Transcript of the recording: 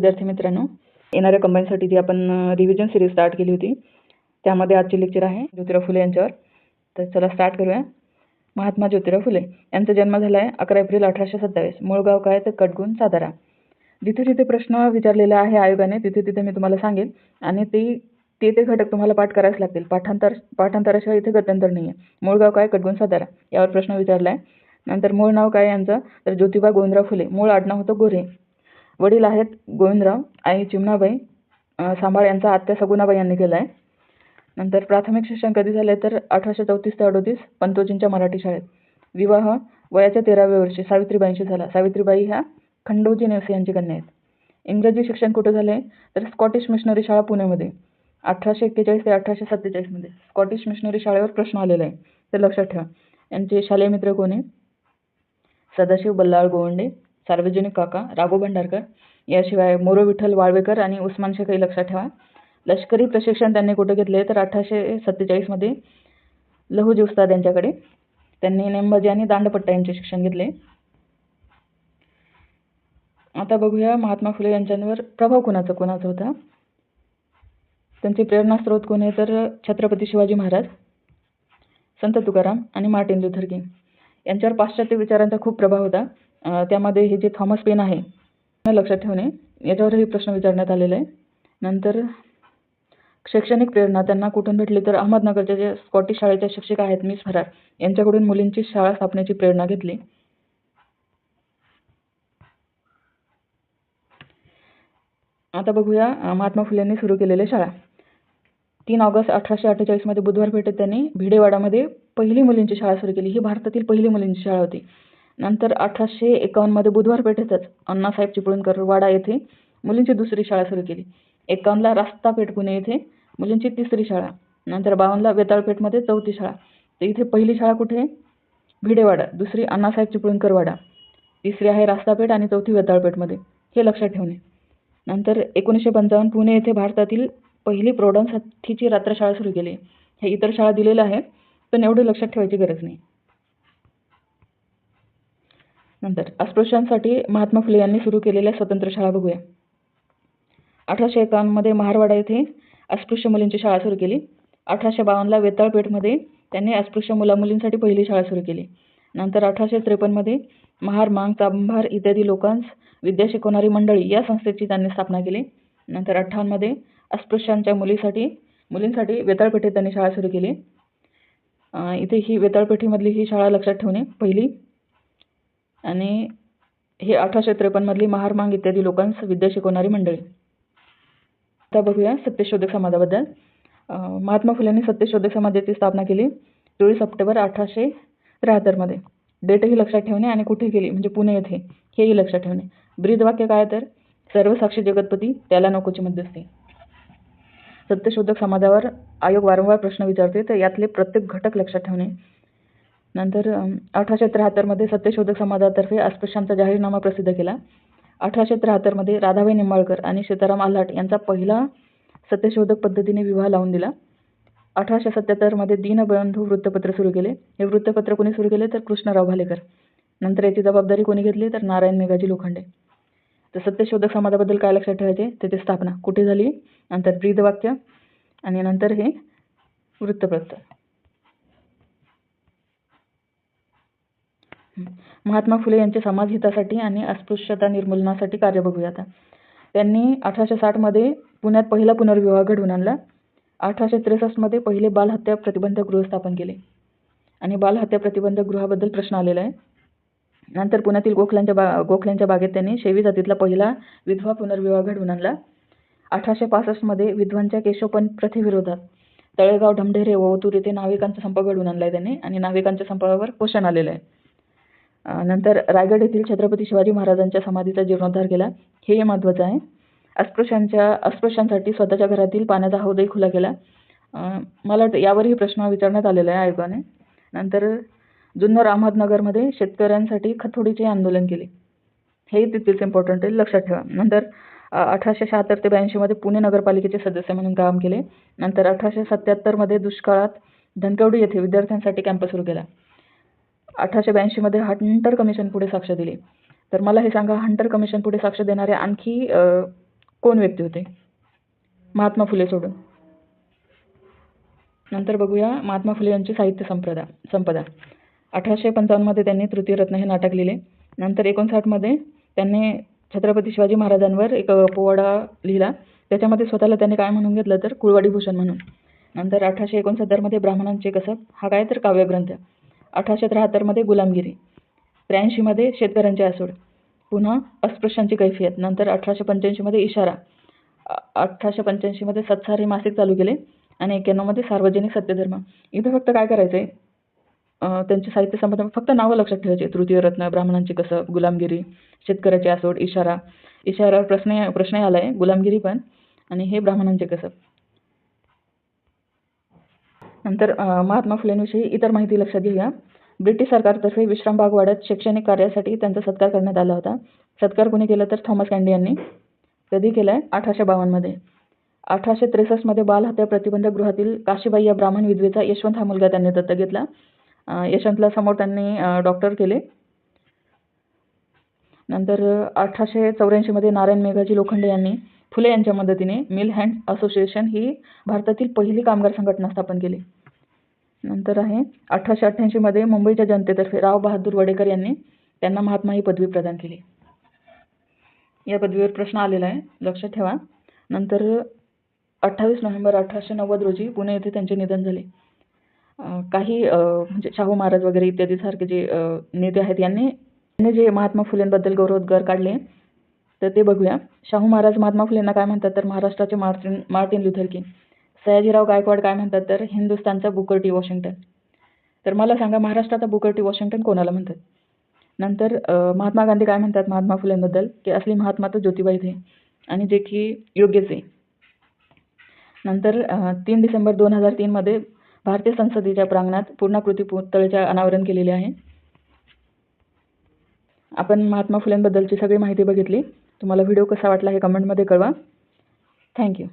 विद्यार्थी मित्रांनो, येणाऱ्या कंबाईनसाठी आपण रिव्हिजन सिरीज स्टार्ट केली होती. त्यामध्ये आजचे लेक्चर आहे ज्योतिराव फुले यांच्यावर. तर चला स्टार्ट करूया. महात्मा ज्योतिराव फुले यांचा जन्म झाला आहे 11 एप्रिल 1827. मूळ गाव काय तर कटगुण सातारा. जिथे जिथे प्रश्न विचारलेला आहे आयोगाने तिथे तिथे मी तुम्हाला सांगेन आणि ते घटक तुम्हाला पाठ करावेच लागतील. पाठांतराशिवाय इथे गत्यंतर नाही आहे. मूळ गाव काय कटगुण सातारा यावर प्रश्न विचारला आहे. नंतर मूळ नाव काय यांचं तर ज्योतिबा गोविंदराव फुले. मूळ आडनाव होतं गोरे. वडील आहेत गोविंदराव, आई चिमणाबाई. सांभाळ यांचा आत्या सगुणाबाई यांनी केला आहे. नंतर प्राथमिक शिक्षण कधी झाले तर 1834 ते 38 पंतोजींच्या मराठी शाळेत. विवाह वयाच्या 13व्या वर्षी सावित्रीबाईंशी झाला. सावित्रीबाई ह्या खंडोजी नेवसे यांची कन्या आहेत. इंग्रजी शिक्षण कुठे झाले तर स्कॉटिश मिशनरी शाळा पुण्यामध्ये 1841 ते 1847 मध्ये. स्कॉटिश मिशनरी शाळेवर प्रश्न आलेला आहे तर लक्षात ठेवा. यांचे शालेय मित्र कोण आहे? सदाशिव बल्लाळ गोवंडे, सार्वजनिक काका, राघो भंडारकर, याशिवाय मोरो विठ्ठल वाळवेकर आणि उस्मान शेखही लक्षात ठेवा. लष्करी प्रशिक्षण त्यांनी कुठे घेतले तर 1847 मध्ये लहुजी उस्ताद यांच्याकडे. त्यांनी नेमबाजी आणि दांडपट्टा यांचे शिक्षण घेतले. आता बघूया महात्मा फुले यांच्यावर प्रभाव कोणाचा होता. त्यांचे प्रेरणास्त्रोत कोण आहे तर छत्रपती शिवाजी महाराज, संत तुकाराम आणि मार्टिन लुथर किंग. यांच्यावर पाश्चात्य विचारांचा खूप प्रभाव होता. त्यामध्ये हे जे थॉमस पेन आहे लक्षात ठेवणे, याच्यावरही प्रश्न विचारण्यात आलेला आहे. नंतर शैक्षणिक प्रेरणा त्यांना कुठून भेटली तर अहमदनगरच्या जे स्कॉटिश शाळेच्या शिक्षिका आहेत मिस फरार यांच्याकडून मुलींची शाळा स्थापनेची प्रेरणा घेतली. आता बघूया महात्मा फुले यांनी सुरू केलेल्या शाळा. 3 ऑगस्ट 1848 मध्ये बुधवार पेठेत त्यांनी भिडेवाडामध्ये पहिली मुलींची शाळा सुरू केली. ही भारतातील पहिली मुलींची शाळा होती. नंतर 1851 मध्ये बुधवार पेठेतच अण्णासाहेब चिपळूणकर वाडा येथे मुलींची दुसरी शाळा सुरू केली. 51ला रास्तापेठ पुणे येथे मुलींची तिसरी शाळा. नंतर 52ला वेताळपेठमध्ये चौथी शाळा. तर इथे पहिली शाळा कुठे? भिडेवाडा, दुसरी अण्णासाहेब चिपळूणकर वाडा, तिसरी आहे रास्तापेठ आणि चौथी वेताळपेठमध्ये. हे लक्षात ठेवणे. नंतर 1955 पुणे येथे भारतातील पहिली प्रौढांसाठीची रात्रशाळा सुरू केली. हे इतर शाळा दिलेल्या आहेत पण एवढे लक्षात ठेवायची गरज नाही. नंतर अस्पृश्यांसाठी महात्मा फुले यांनी सुरू केलेल्या स्वतंत्र शाळा बघूया. 1851 मध्ये महारवाडा येथे अस्पृश्य मुलींची शाळा सुरू केली. 1852ला वेताळपेठमध्ये त्यांनी अस्पृश्य मुलामुलींसाठी पहिली शाळा सुरू केली. नंतर 1853 मध्ये महार, मांग, चांभार इत्यादी लोकांस विद्या शिकवणारी मंडळी या संस्थेची त्यांनी स्थापना केली. नंतर 58 मध्ये अस्पृश्यांच्या मुलींसाठी वेताळपेठेत त्यांनी शाळा सुरू केली. इथे ही वेताळपेठीमधली ही शाळा लक्षात ठेवणे पहिली. आणि हे 1853 मधली महार, मांग इत्यादी लोकांस विद्या शिकवणारी मंडळी. आता बघूया सत्यशोधक समाजाबद्दल. महात्मा फुले यांनी सत्यशोधक समाजाची स्थापना केली 24 सप्टेंबर 1873 मध्ये. डेटही लक्षात ठेवणे आणि कुठे केली म्हणजे पुणे येथे, हेही लक्षात ठेवणे. ब्रीदवाक्य काय तर सर्वसाक्षी जगतपती त्याला नकोची मध्यस्थी. सत्यशोधक समाजावर आयोग वारंवार प्रश्न विचारते तर यातले प्रत्येक घटक लक्षात ठेवणे. नंतर 1873 मध्ये सत्यशोधक समाजातर्फे अस्पृश्यांचा जाहीरनामा प्रसिद्ध केला. 1873 मध्ये राधाबाई निंबाळकर आणि सीताराम आल्हाट यांचा पहिला सत्यशोधक पद्धतीने विवाह लावून दिला. 1877 मध्ये दीनबंधू वृत्तपत्र सुरू केले. हे वृत्तपत्र कोणी सुरू केले तर कृष्णराव भालेकर. नंतर याची जबाबदारी कोणी घेतली तर नारायण मेघाजी लोखंडे. तर सत्यशोधक समाजाबद्दल काय लक्षात ठेवायचे त्याची स्थापना कुठे झाली, नंतर ब्रीदवाक्य आणि नंतर हे वृत्तपत्र. महात्मा फुले यांचे समाज हितासाठी आणि अस्पृश्यता निर्मूलनासाठी कार्य बघूया आता. त्यांनी 1860 मध्ये पुण्यात पहिला पुनर्विवाह घडवून आणला. 1863 मध्ये पहिले बालहत्या प्रतिबंधक गृह स्थापन केले आणि बालहत्या प्रतिबंधक गृहाबद्दल प्रश्न आलेला आहे. नंतर पुण्यातील गोखल्यांच्या बागेत त्यांनी शेवी जातीतला पहिला विधवा पुनर्विवाह घडवून आणला. 1865 मध्ये विधवांच्या केशवपंत प्रथेविरोधात तळेगाव, ढमढेरे व ओतूर येथे नाविकांचा संप घडवून आणलाय त्यांनी आणि नाविकांच्या संपावर पोषण आलेलं आहे. नंतर रायगड येथील छत्रपती शिवाजी महाराजांच्या समाधीचा जीर्णोद्धार केला. हे महत्त्वाचं आहे. अस्पृश्यांसाठी स्वतःच्या घरातील पाण्याचा हौदही खुला केला. मला वाटतं यावरही प्रश्न विचारण्यात आलेला आहे आयोगाने. नंतर जुन्नर अहमदनगरमध्ये शेतकऱ्यांसाठी खतोडीचे आंदोलन केले. हे तिथेच इम्पॉर्टंट आहे, लक्षात ठेवा. नंतर 1876 ते 82 मध्ये पुणे नगरपालिकेचे सदस्य म्हणून काम केले. नंतर 1877 मध्ये दुष्काळात धनकवडी येथे विद्यार्थ्यांसाठी कॅम्प सुरू केला. 1882 मध्ये हंटर कमिशन पुढे साक्ष दिली. तर मला हे सांगा, हंटर कमिशन पुढे साक्ष देणाऱ्या आणखी कोण व्यक्ती होते? महात्मा फुले सोडून. नंतर बघूया महात्मा फुले यांची साहित्य संपदा. 1855 मध्ये त्यांनी तृतीयरत्न हे नाटक लिहिले. नंतर 59 मध्ये त्यांनी छत्रपती शिवाजी महाराजांवर एक पोवाडा लिहिला. त्याच्यामध्ये स्वतःला त्यांनी काय म्हणून घेतलं तर कुळवाडी भूषण म्हणून. नंतर 1869 मध्ये ब्राह्मणांचे कसब हा काय तर काव्यग्रंथ. 1873 मध्ये गुलामगिरी. 83 मध्ये शेतकऱ्यांचे आसूड. पुन्हा अस्पृश्यांची कैफियत. नंतर 1885 मध्ये इशारा. 1885 मध्ये सत्सार हे मासिक चालू केले आणि 91 मध्ये सार्वजनिक सत्यधर्म. इथं फक्त काय करायचंय, त्यांचे साहित्य संपदा फक्त नावं लक्षात ठेवायचे. तृतीयरत्न, ब्राह्मणांची कसब, गुलामगिरी, शेतकऱ्याचे आसूड, इशारा. इशारावर प्रश्न आलाय, गुलामगिरी पण, आणि हे ब्राह्मणांचे कसब. नंतर महात्मा फुलेंविषयी इतर माहिती लक्षात घेऊया. ब्रिटिश सरकारतर्फे विश्रामबाग वाड्यात शैक्षणिक कार्यासाठी त्यांचा सत्कार करण्यात आला होता. सत्कार कोणी केला तर थॉमस कॅन्डी यांनी. कधी केलाय? 1852 मध्ये. 1863 मध्ये बालहत्या प्रतिबंधक गृहातील काशीबाई या ब्राह्मण विधवेचा यशवंत हा मुलगा त्यांनी दत्तक घेतला. यशवंतला समोर त्यांनी डॉक्टर केले. नंतर 1884 मध्ये नारायण मेघाजी लोखंडे यांनी फुले यांच्या मदतीने मिल हँड असोसिएशन ही भारतातील पहिली कामगार संघटना स्थापन केली. नंतर आहे 1888 मध्ये मुंबईच्या जनतेतर्फे राव बहादूर वडेकर यांनी त्यांना महात्मा ही पदवी प्रदान केली. या पदवीवर प्रश्न आलेला आहे, लक्षात ठेवा. नंतर 28 नोव्हेंबर 1890 रोजी पुणे येथे त्यांचे निधन झाले. काही म्हणजे शाहू महाराज वगैरे इत्यादी सारखे जे नेते आहेत यांनी जे महात्मा फुलेंबद्दल गौरवोद्गार काढले तर ते बघूया. शाहू महाराज महात्मा फुलेंना काय म्हणतात तर महाराष्ट्राचे Martin Luther king. Sayajirao Gaikwad काय म्हणतात तर हिंदुस्थानचा बुकर टी वॉशिंग्टन. तर मला सांगा महाराष्ट्राचा बुकर टी वॉशिंग्टन कोणाला म्हणतात? नंतर महात्मा गांधी काय म्हणतात महात्मा फुलेंबद्दल की असली महात्मा तर ज्योतिबाई थे, आणि जे की योग्यच आहे. नंतर 3 डिसेंबर 2003 मध्ये भारतीय संसदेच्या प्रांगणात पूर्णाकृती पुतळ्याचे अनावरण केलेले आहे. आपण महात्मा फुलेंबद्दलची सगळी माहिती बघितली. तुम्हाला व्हिडिओ कसा वाटला हे कमेंटमध्ये कळवा. थँक्यू.